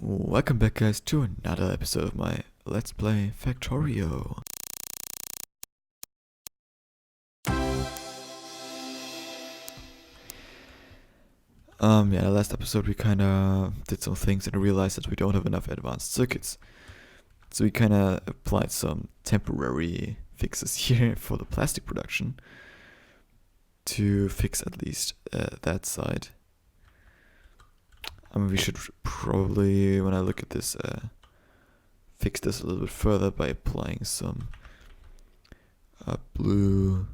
Welcome back, guys, to another episode of my Let's Play Factorio. Yeah, the last episode we kinda did some things and realized that we don't have enough advanced circuits. So we kinda applied some temporary fixes here for the plastic production to fix at least that side. I mean, we should probably, when I look at this, fix this a little bit further by applying some blue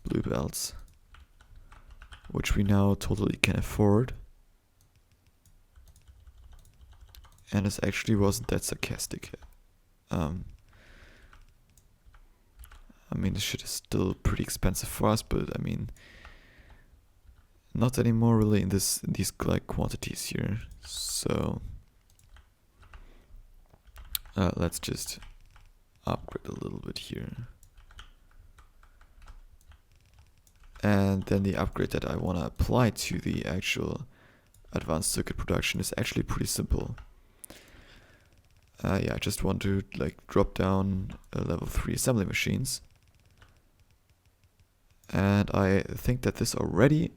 belts, which we now totally can afford. And this actually wasn't that sarcastic. I mean, this shit is still pretty expensive for us, but I mean, not anymore really in these like quantities here. So let's just upgrade a little bit here. And then the upgrade that I want to apply to the actual advanced circuit production is actually pretty simple. Yeah, I just want to like drop down level 3 assembly machines. And I think that this already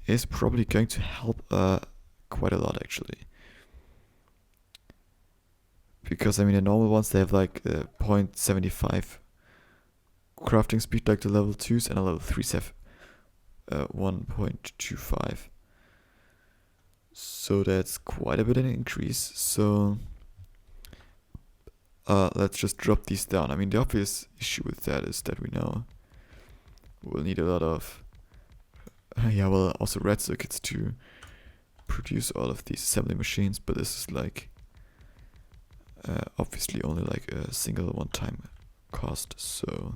is probably going to help quite a lot actually. Because I mean the normal ones, they have like 0.75 crafting speed like the level 2s, and a level 3s have 1.25. So that's quite a bit of an increase. So let's just drop these down. I mean, the obvious issue with that is that we know we'll need a lot of also red circuits to produce all of these assembly machines, but this is like obviously only like a single one-time cost. So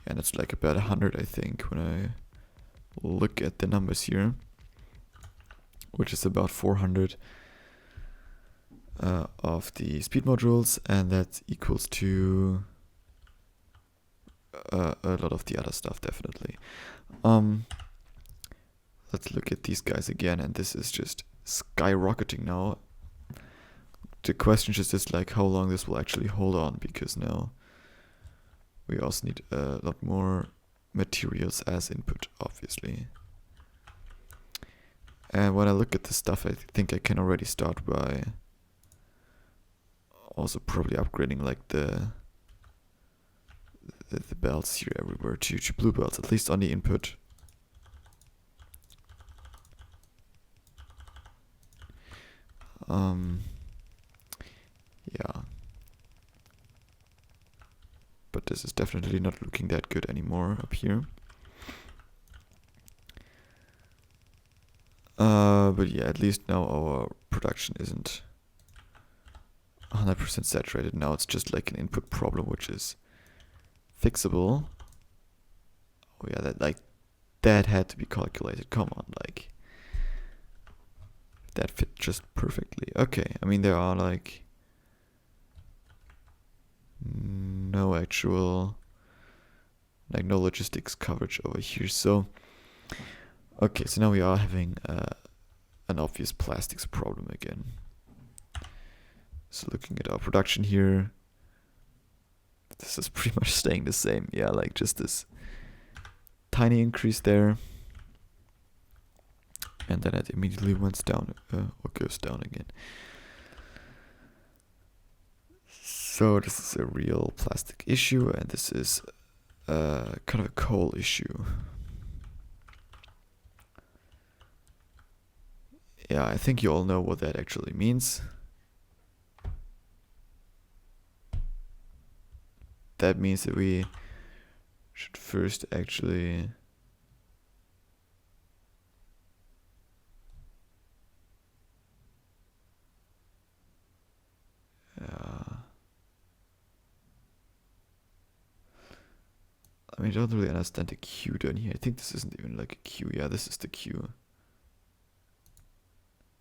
and it's like about 100, I think, when I look at the numbers here, which is about 400 of the speed modules, and that equals to a lot of the other stuff, definitely. Let's look at these guys again, and this is just skyrocketing now. The question just is like how long this will actually hold on, because now we also need a lot more materials as input, obviously. And when I look at this stuff, I think I can already start by also probably upgrading like the belts here everywhere to blue belts, at least on the input. Yeah. But this is definitely not looking that good anymore up here. But yeah, at least now our production isn't 100% saturated. Now it's just like an input problem, which is fixable. Oh yeah, that had to be calculated. Come on, like that fit just perfectly. Okay, I mean there are like no actual no logistics coverage over here. So okay, so now we are having an obvious plastics problem again. So looking at our production here, this is pretty much staying the same. Yeah, like just this tiny increase there, and then it immediately went down or goes down again. So this is a real plastic issue, and this is kind of a coal issue. Yeah, I think you all know what that actually means. That means that we should first actually I mean, I don't really understand the queue down here. I think this isn't even like a queue. Yeah, this is the queue.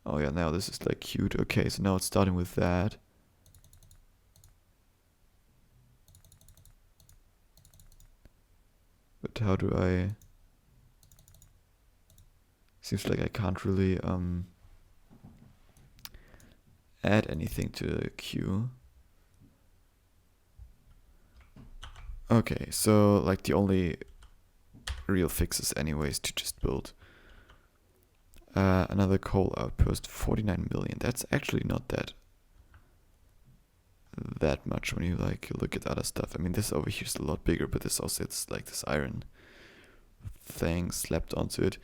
Oh yeah, now this is like queued. Okay, so now it's starting with that. But how do I... Seems like I can't really add anything to the queue. Okay, so like the only real fix is anyways to just build another coal outpost. 49 million. That's actually not that much when you like look at other stuff. I mean, this over here is a lot bigger, but this also, it's like this iron thing slapped onto it,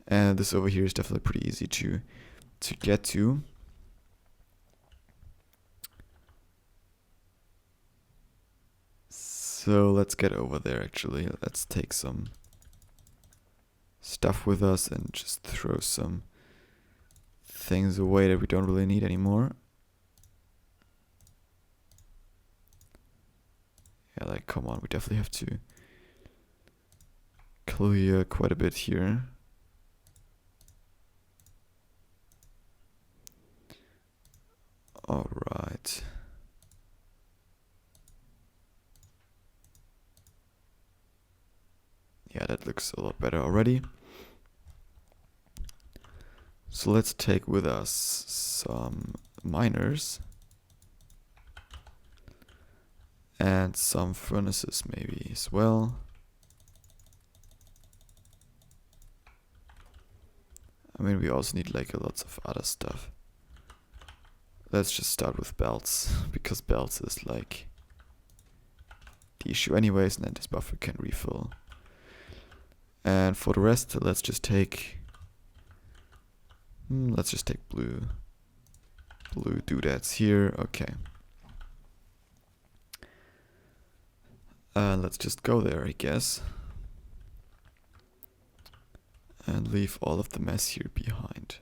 and this over here is definitely pretty easy to get to. So let's get over there. Actually, let's take some stuff with us and just throw some things away that we don't really need anymore. Yeah, like, come on, we definitely have to clear quite a bit here. Alright. Yeah, that looks a lot better already. So let's take with us some miners and some furnaces maybe as well. I mean, we also need like lots of other stuff. Let's just start with belts, because belts is like the issue anyways, and then this buffer can refill. And for the rest, let's just take blue doodads here. Okay. Let's just go there, I guess, and leave all of the mess here behind.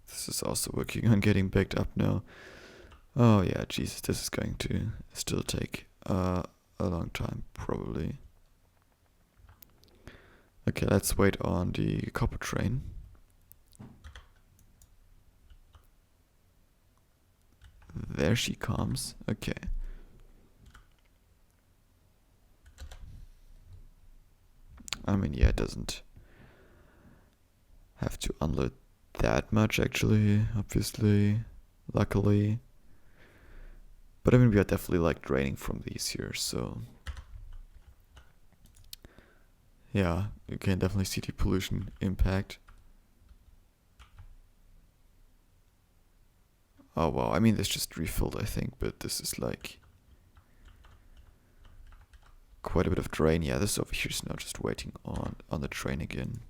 This is also working on getting backed up now. Oh yeah, Jesus, this is going to still take a long time, probably. Okay, let's wait on the copper train. There she comes. Okay. I mean, yeah, it doesn't have to unload that much, actually, obviously, luckily. But I mean, we are definitely like draining from these here, so yeah, you can definitely see the pollution impact. Oh wow, I mean, this just refilled, I think, but this is like quite a bit of drain. Yeah, this over here is now just waiting on the train again.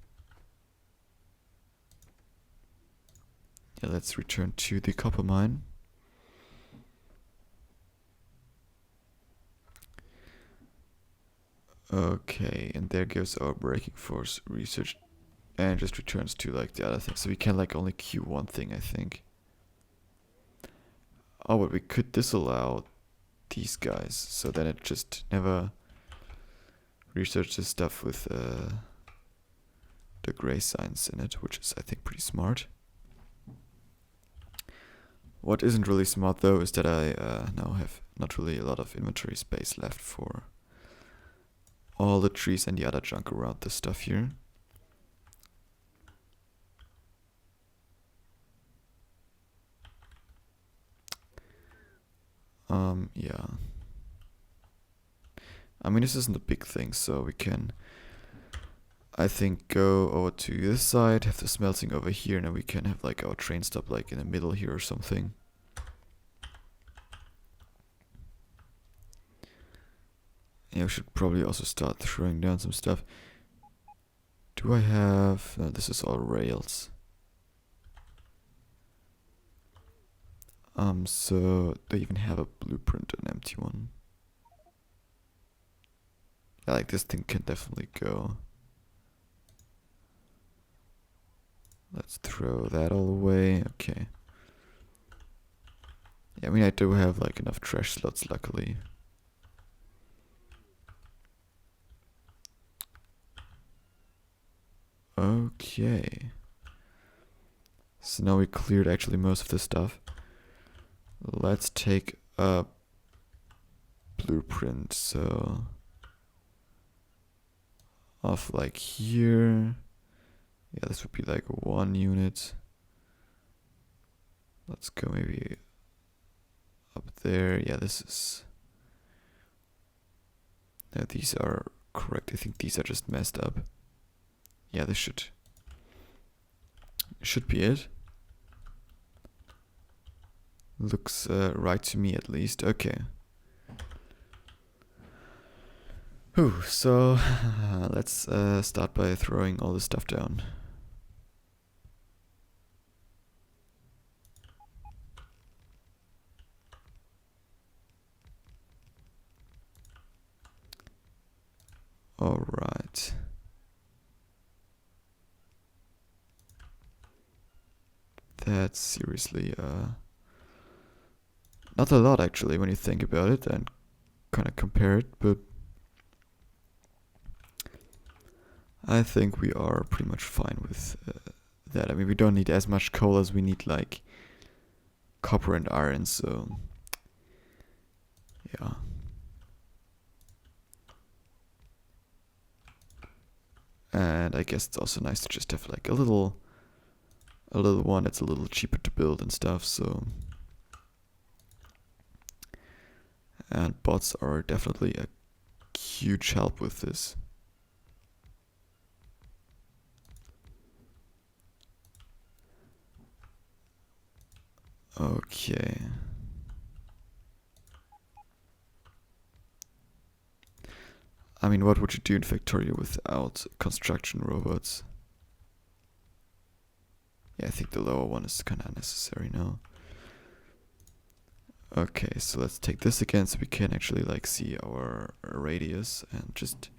Yeah, let's return to the copper mine. Okay, and there goes our braking force research, and just returns to like the other thing. So we can like only queue one thing, I think. Oh, but we could disallow these guys, so then it just never researches stuff with the gray signs in it, which is, I think, pretty smart. What isn't really smart though is that I now have not really a lot of inventory space left for all the trees and the other junk around this stuff here. Yeah. I mean, this isn't a big thing, so we can, I think, go over to this side, have the smelting over here, and then we can have like our train stop like in the middle here or something. Yeah, we should probably also start throwing down some stuff. Do I have... No, this is all rails. So they even have a blueprint, an empty one. Yeah, like this thing can definitely go. Let's throw that all away. Okay. Yeah, I mean, I do have like enough trash slots, luckily. Okay. So now we cleared actually most of the stuff. Let's take a blueprint, so off like here. Yeah, this would be like 1 unit. Let's go maybe up there. Yeah, this is... No, these are correct. I think these are just messed up. Yeah, this should be it. Looks right to me at least. Okay. Whew, so let's start by throwing all this stuff down. Alright. That's seriously not a lot actually when you think about it and kind of compare it, but I think we are pretty much fine with that. I mean, we don't need as much coal as we need like copper and iron, so yeah. And I guess it's also nice to just have like a little one that's a little cheaper to build and stuff, so. And bots are definitely a huge help with this. Okay. I mean, what would you do in Factorio without construction robots? Yeah, I think the lower one is kind of unnecessary now. Okay, so let's take this again so we can actually like see our radius and just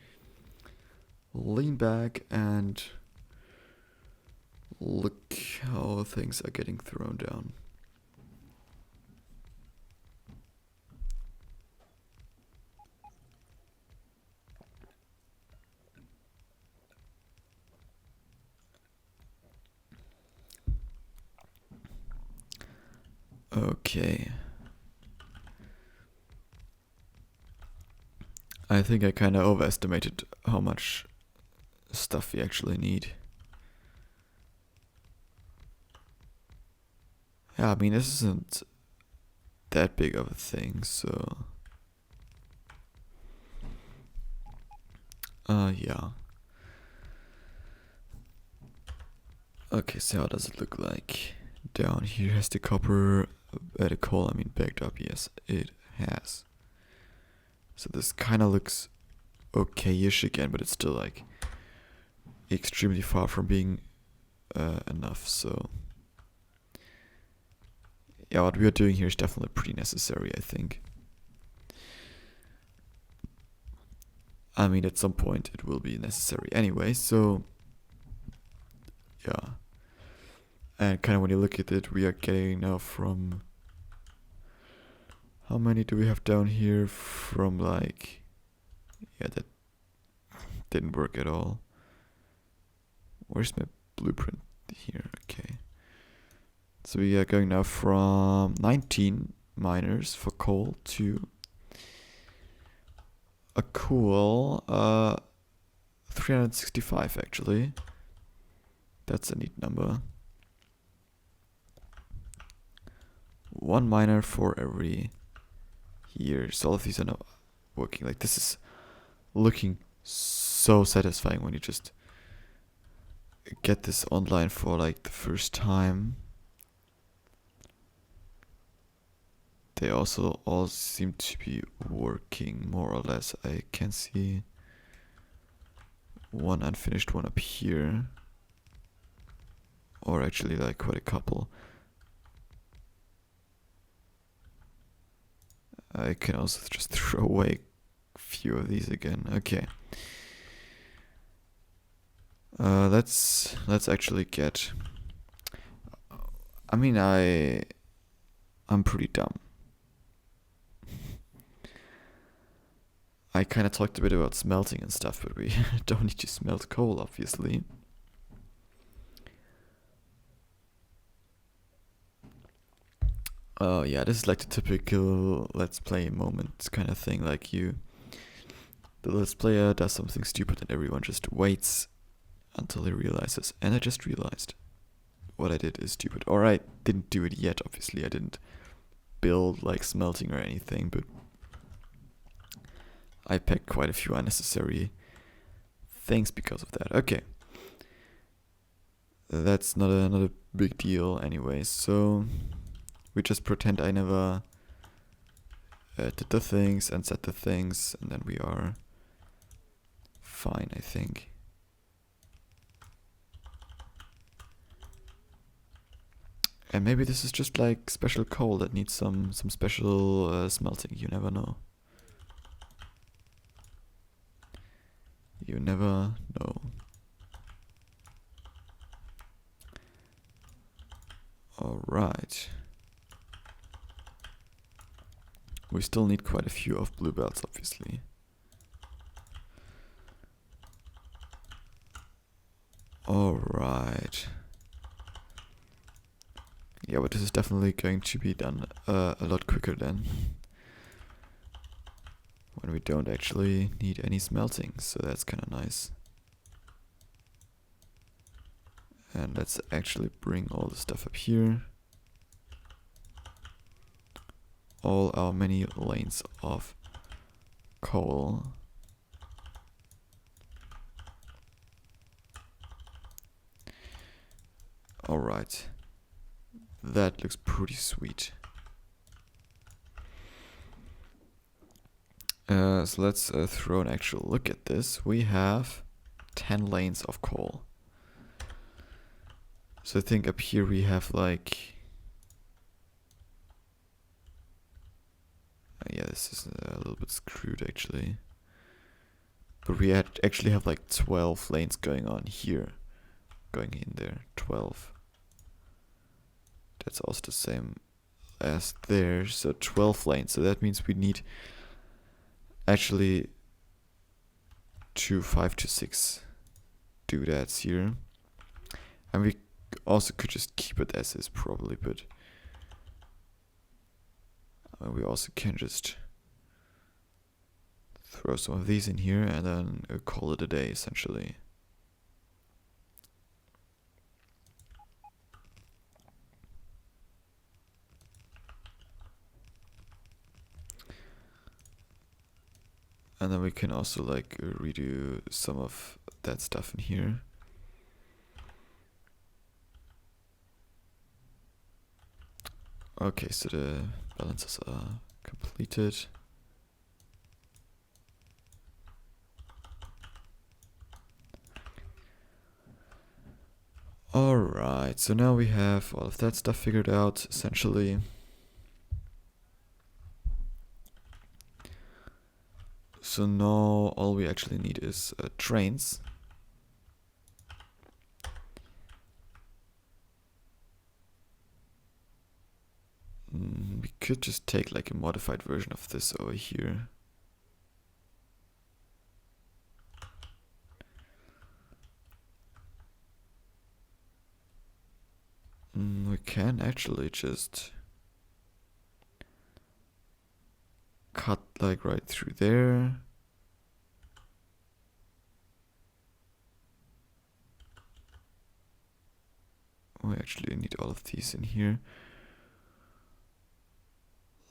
lean back and look how things are getting thrown down. Okay. I think I kind of overestimated how much stuff we actually need. Yeah, I mean, this isn't that big of a thing, so... yeah. Okay, so how does it look like? Down here has the copper, the coal, I mean, backed up, yes, it has. So this kind of looks okay-ish again, but it's still like extremely far from being enough, so... Yeah, what we are doing here is definitely pretty necessary, I think. I mean, at some point it will be necessary anyway, so... Yeah. And kind of when you look at it, we are getting now from... How many do we have down here? From like... Yeah, that didn't work at all. Where's my blueprint here? Okay. So we are going now from 19 miners for coal to a cool 365 actually. That's a neat number. One miner for every year. So all of these are now working. Like, this is looking so satisfying when you just get this online for like the first time. They also all seem to be working more or less. I can see one unfinished one up here. Or actually like quite a couple. I can also just throw away a few of these again. Okay. Let's actually get... I mean, I'm pretty dumb. I kind of talked a bit about smelting and stuff, but we don't need to smelt coal, obviously. Oh yeah, this is like the typical let's play moment kind of thing. Like the let's player does something stupid and everyone just waits until he realizes. And I just realized. what I did is stupid. Or I didn't do it yet, obviously. I didn't build like smelting or anything, but I packed quite a few unnecessary things because of that. Okay. That's not a big deal anyway, so we just pretend I never did the things and said the things, and then we are fine, I think. And maybe this is just like special coal that needs some special smelting. You never know. You never know. Alright. We still need quite a few of blue belts, obviously. Alright. Yeah, but this is definitely going to be done a lot quicker then. When we don't actually need any smelting, so that's kind of nice. And let's actually bring all the stuff up here. All our many lanes of coal. Alright. That looks pretty sweet. So let's throw an actual look at this. We have 10 lanes of coal. So I think up here we have like... yeah, this is a little bit screwed actually. But we actually have like 12 lanes going on here. Going in there, 12. That's also the same as there, so 12 lanes. So that means we need actually 5 to 6 doodads here. And we also could just keep it as is probably, but we also can just throw some of these in here and then call it a day essentially. And then we can also like redo some of that stuff in here. Okay, so the balances are completed. Alright, so now we have all of that stuff figured out essentially. So now all we actually need is trains. We could just take like a modified version of this over here. We can actually just cut like right through there. We actually need all of these in here.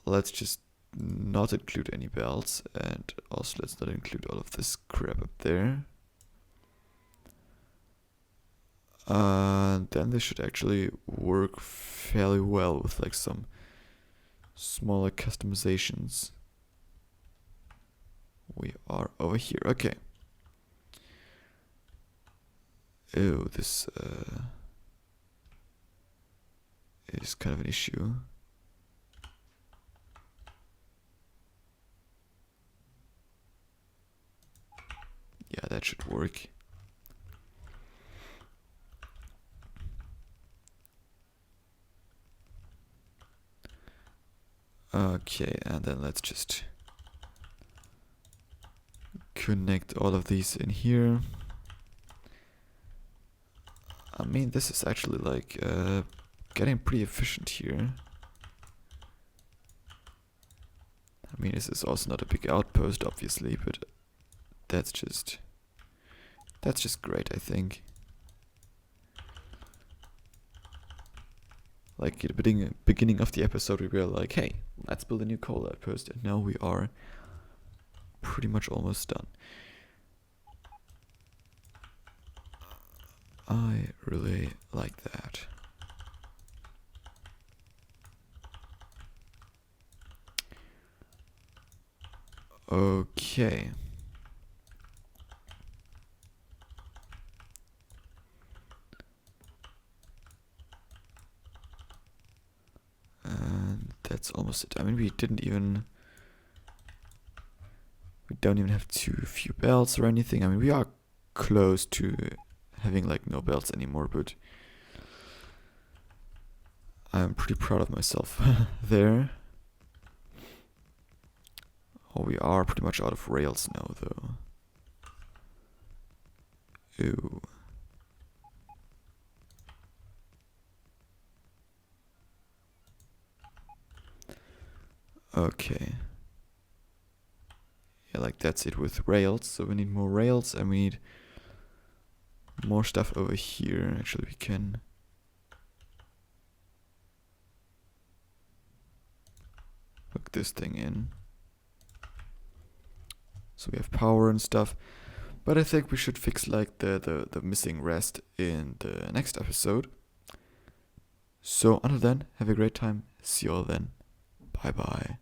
Let's just not include any belts, and also let's not include all of this crap up there. Then this should actually work fairly well with like some smaller customizations. We are over here. Okay. Oh, this is kind of an issue. Yeah, that should work. Okay, and then let's just connect all of these in here. I mean, this is actually like getting pretty efficient here. I mean, this is also not a big outpost, obviously, but that's just great, I think. Like at the beginning of the episode, we were like, hey, let's build a new coal outpost, and now we are pretty much almost done. I really like that. Okay. And that's almost it. I mean, we don't even have too few belts or anything. I mean, we are close to having like no belts anymore, but I'm pretty proud of myself there. Oh, we are pretty much out of rails now, though. Ew. Okay. Yeah, like that's it with rails. So we need more rails and we need more stuff over here. Actually, we can hook this thing in. So we have power and stuff. But I think we should fix like the missing rest in the next episode. So until then, have a great time. See you all then. Bye bye.